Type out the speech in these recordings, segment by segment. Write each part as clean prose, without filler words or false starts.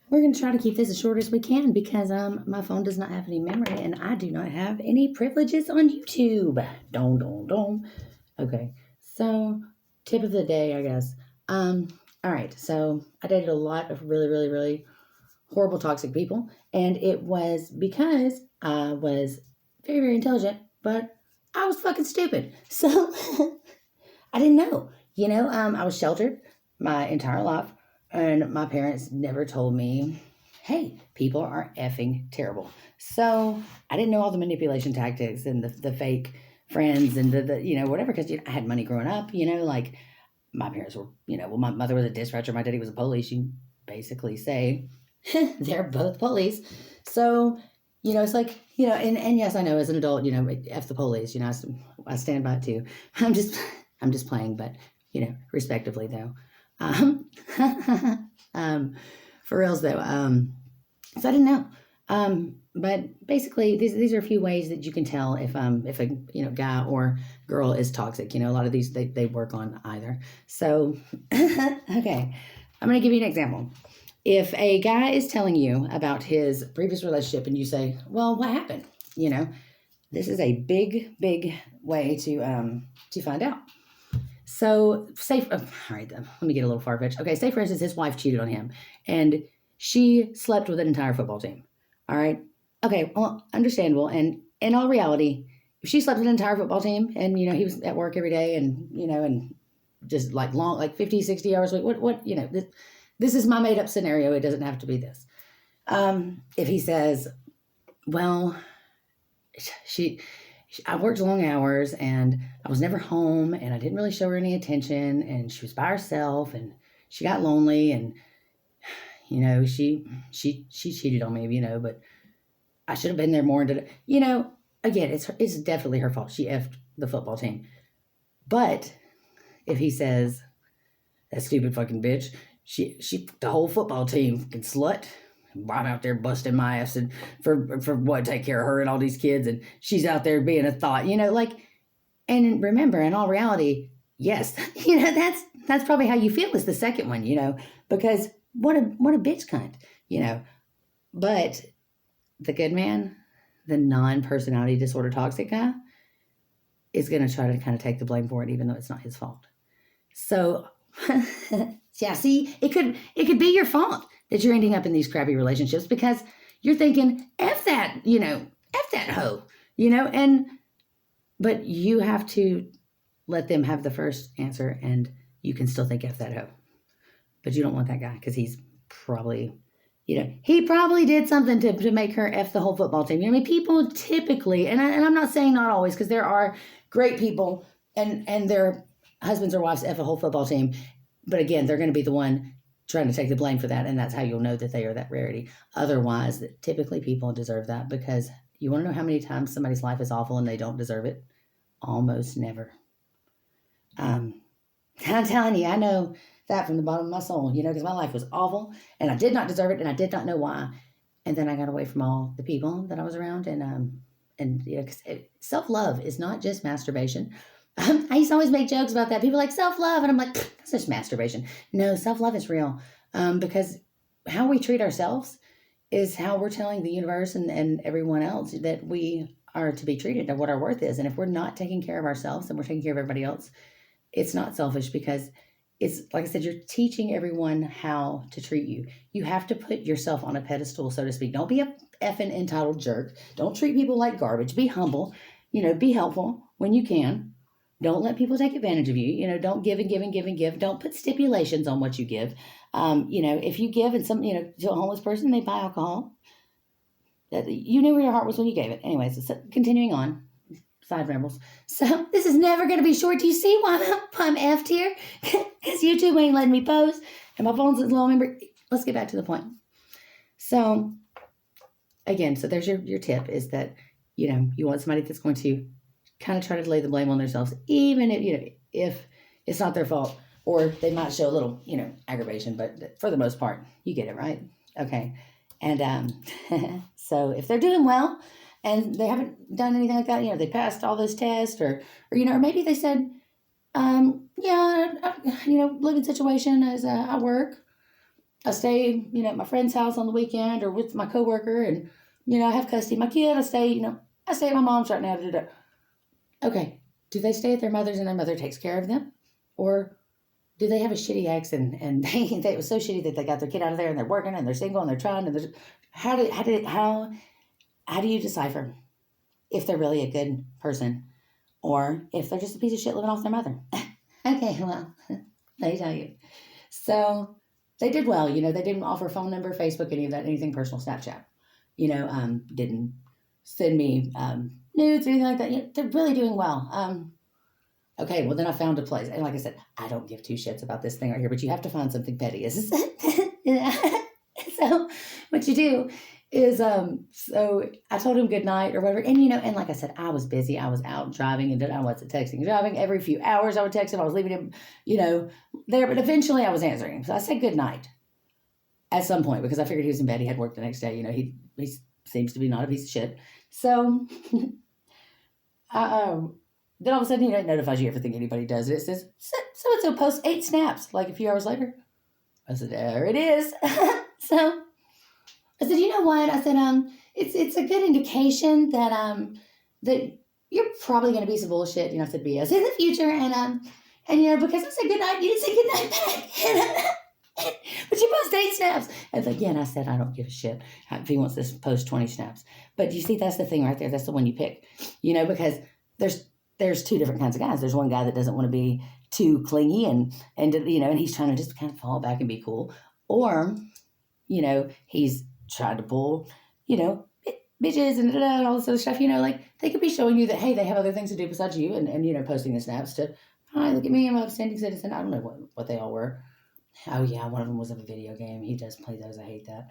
We're going to try to keep this as short as we can because my phone does not have any memory and I do not have any privileges on YouTube. Don't. Okay, so tip of the day, I guess. All right, so I dated a lot of really, really, really horrible, toxic people, and it was because I was very, very intelligent, but I was fucking stupid. So I didn't know. I was sheltered my entire life, and my parents never told me, hey, people are effing terrible. So I didn't know all the manipulation tactics and the fake friends and the whatever, because I had money growing up, like my parents were, well, my mother was a dispatcher, my daddy was a police. You basically say they're both police. So, it's like, and yes, I know as an adult, F the police, I stand by it too. I'm just, I'm just playing, but, respectively though. Um, um, for reals though. So I didn't know. But basically these are a few ways that you can tell if a, guy or girl is toxic. A lot of these, they work on either. So, okay, I'm going to give you an example. If a guy is telling you about his previous relationship and you say, well, what happened? This is a big, big way to find out. So all right, let me get a little far-fetched. Okay, say for instance, his wife cheated on him and she slept with an entire football team. All right. Okay, well, understandable. And in all reality, if she slept with an entire football team and, he was at work every day and, and just like long, like 50, 60 hours a week, what, this is my made up scenario. It doesn't have to be this. If he says, well, I worked long hours and I was never home and I didn't really show her any attention and she was by herself and she got lonely and, she cheated on me, but I should have been there more. Again, it's definitely her fault. She effed the football team. But if he says, that stupid fucking bitch, she the whole football team can slut. I'm out there busting my ass and for what, take care of her and all these kids, and she's out there being a thought, and remember, in all reality, yes, that's probably how you feel is the second one, because what a bitch cunt, but the good man, the non-personality disorder toxic guy, is going to try to kind of take the blame for it, even though it's not his fault. So, yeah, see, it could be your fault that you're ending up in these crappy relationships because you're thinking, F that, F that hoe, but you have to let them have the first answer and you can still think F that hoe. But you don't want that guy because he's probably, he probably did something to make her F the whole football team. People typically, and I'm not saying not always, because there are great people and their husbands or wives F a whole football team. But again, they're going to be the one trying to take the blame for that. And that's how you'll know that they are that rarity. Otherwise, typically people deserve that, because you want to know how many times somebody's life is awful and they don't deserve it? Almost never. I'm telling you, I know that from the bottom of my soul, because my life was awful and I did not deserve it and I did not know why. And then I got away from all the people that I was around and cause self-love is not just masturbation. I used to always make jokes about that. People are like self-love, and I'm like, that's just masturbation. No, self-love is real, because how we treat ourselves is how we're telling the universe and everyone else that we are to be treated and what our worth is. And if we're not taking care of ourselves and we're taking care of everybody else, it's not selfish, because it's, like I said, you're teaching everyone how to treat you. You have to put yourself on a pedestal, so to speak. Don't be a effing entitled jerk. Don't treat people like garbage. Be humble. Be helpful when you can. Don't let people take advantage of you. Don't give and give and give and give. Don't put stipulations on what you give. If you give and to a homeless person, they buy alcohol. You knew where your heart was when you gave it. Anyways, so continuing on. Side rambles. So this is never going to be short. Do you see why I'm effed here? Because YouTube ain't letting me post and my phone's a low memory. Let's get back to the point. So again, so there's your tip, is that, you want somebody that's going to kind of try to lay the blame on themselves, even if it's not their fault, or they might show a little, aggravation, but for the most part, you get it, right? Okay. And so if they're doing well and they haven't done anything like that, they passed all those tests, or maybe they said, living situation as I work. I stay, at my friend's house on the weekend or with my coworker, and, I have custody of my kid. I stay at my mom's right now. Okay. Do they stay at their mother's and their mother takes care of them? Or do they have a shitty ex and it was so shitty that they got their kid out of there and they're working and they're single and they're trying, and how do you decipher if they're really a good person or if they're just a piece of shit living off their mother? Okay, well, let me tell you. So they did well, they didn't offer phone number, Facebook, any of that, anything personal, Snapchat, didn't send me nudes or anything like that. They're really doing well. Okay, well, then I found a place. And like I said, I don't give two shits about this thing right here, but you have to find something petty. So what you do is, so I told him good night or whatever. And, and like I said, I was busy. I was out driving and I wasn't texting, driving. Every few hours I would text him. I was leaving him, there. But eventually I was answering him. So I said good night at some point because I figured he was in bed. He had work the next day. He seems to be not a piece of shit. So, then all of a sudden, it notifies you everything anybody does. It says, so-and-so posts 8 snaps, like a few hours later. I said, there it is. So I said, you know what? I said, it's a good indication that that you're probably going to be some bullshit, I said BS in the future. And because I said goodnight, you didn't say goodnight back. But you post 8 snaps. And again, I said, I don't give a shit if he wants to post 20 snaps. But you see, that's the thing right there. That's the one you pick, because there's 2 different kinds of guys. There's one guy that doesn't want to be too clingy and he's trying to just kind of fall back and be cool. Or, he's trying to pull, bitches and all this other stuff, like they could be showing you that, hey, they have other things to do besides you and posting the snaps to, hi, look at me, I'm an upstanding citizen. I don't know what they all were. Oh yeah, one of them was of a video game. He does play those. I hate that.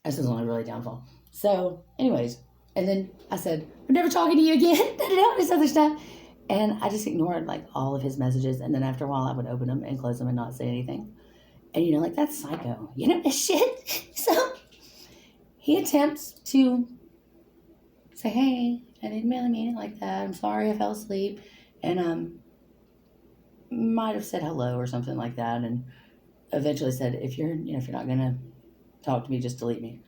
That's his only really downfall. So anyways, and then I said, I'm never talking to you again. This other stuff. And I just ignored like all of his messages. And then after a while I would open them and close them and not say anything. And that's psycho. Shit. So he attempts to say, hey, I didn't really mean it like that. I'm sorry I fell asleep. And might have said hello or something like that. And eventually said, if you're not going to talk to me, just delete me.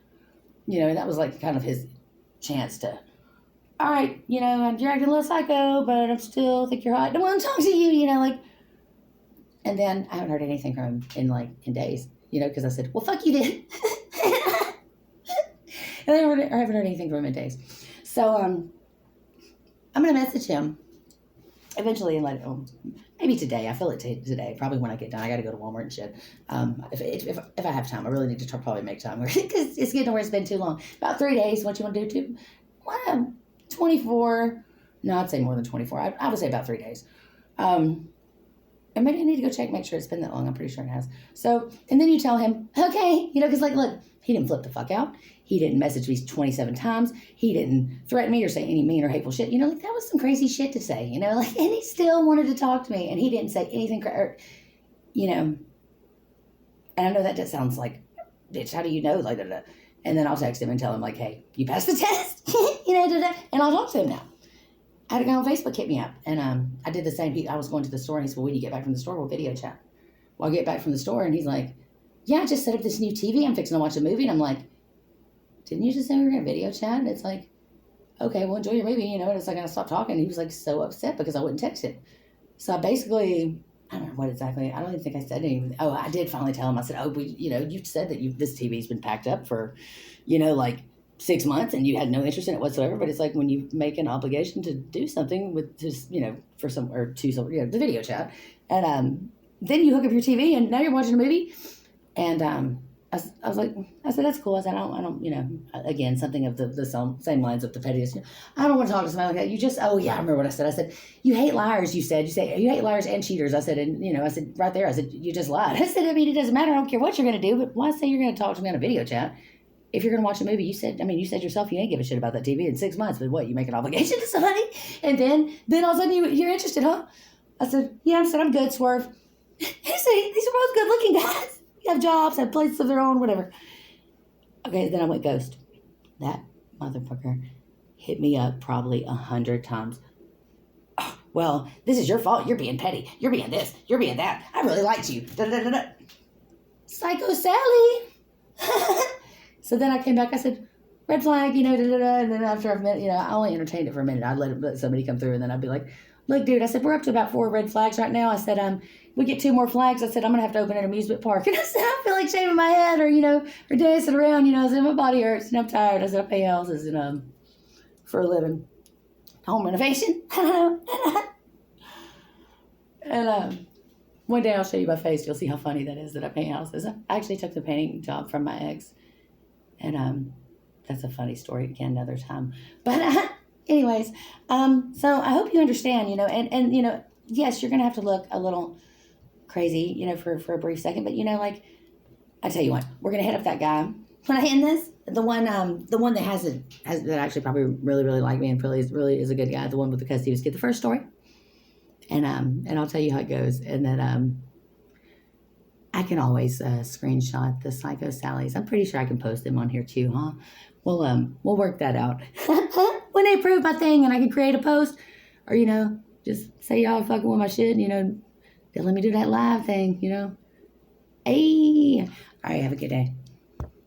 And that was like kind of his chance to, all right, you're acting a little psycho, but I still think you're hot. I don't want to talk to you, And then I haven't heard anything from him in days, because I said, well, fuck you then. And I haven't heard anything from him in days. So I'm going to message him eventually and let it know. Maybe today. I feel it today. Probably when I get done. I got to go to Walmart and shit. If I have time, I really need to probably make time because it's getting to where it's been too long. About 3 days. What you want to do too? 24. No, I'd say more than 24. I would say about 3 days. And maybe I need to go check, make sure it's been that long. I'm pretty sure it has. So, and then you tell him, okay, because look, he didn't flip the fuck out. He didn't message me 27 times. He didn't threaten me or say any mean or hateful shit. That was some crazy shit to say, and he still wanted to talk to me and he didn't say anything, and I know that just sounds like, bitch, how do you know? And then I'll text him and tell him hey, you passed the test, and I'll talk to him now. I had a guy on Facebook hit me up, and I did the same. I was going to the store, and he said, well, when you get back from the store, we'll video chat. Well, I get back from the store, and he's like, yeah, I just set up this new TV. I'm fixing to watch a movie. And I'm like, didn't you just say we were going to video chat? And it's like, okay, well, enjoy your movie, and it's like, I stopped talking. He was so upset because I wouldn't text him. So I basically, I don't know what exactly, I don't even think I said anything. Oh, I did finally tell him. I said, oh, you said that this TV's been packed up for, 6 months and you had no interest in it whatsoever. But it's like when you make an obligation to do something with just, for some, or to some, the video chat. And then you hook up your TV and now you're watching a movie. And I said, that's cool. I said, I don't, again, something of the same lines of the pettiness. I don't want to talk to somebody like that. Oh yeah, I remember what I said. I said, you hate liars. You say you hate liars and cheaters. I said, and I said right there, I said, you just lied. I said, it doesn't matter. I don't care what you're going to do, but why say you're going to talk to me on a video chat? If you're going to watch a movie, you said yourself you ain't give a shit about that TV in 6 months, but what, you make an obligation to somebody? And then all of a sudden you're interested, huh? I said, yeah, I'm good, Swerve. He said, these are both good looking guys. Have jobs, have places of their own, whatever. Okay, then I went ghost. That motherfucker hit me up probably 100 times. Oh, well, this is your fault. You're being petty. You're being this. You're being that. I really liked you. Da, da, da, da. Psycho Sally. So then I came back. I said, red flag, da, da, da. And then after a minute, I only entertained it for a minute. I'd let somebody come through, and then I'd be like, look, dude, I said, we're up to about 4 red flags right now. I said, we get 2 more flags. I said, I'm going to have to open an amusement park. And I said, I feel like shaving my head or dancing around, I said, my body hurts and I'm tired. I said, I pay houses for a living. Home renovation. And one day I'll show you my face. You'll see how funny that is that I paint houses. I actually took the painting job from my ex. And that's a funny story again another time. But anyways, so I hope you understand, and yes, you're going to have to look a little crazy, for a brief second. But, I tell you what, we're going to hit up that guy. When I end this, the one that has that actually probably really, really liked me and really is a good guy, the one with the custody, get the first story. And I'll tell you how it goes. And then I can always screenshot the Psycho Sallies. I'm pretty sure I can post them on here too, huh? We'll work that out. When they approve my thing and I can create a post, or just say y'all fucking with my shit, they'll let me do that live thing, Hey, all right, have a good day.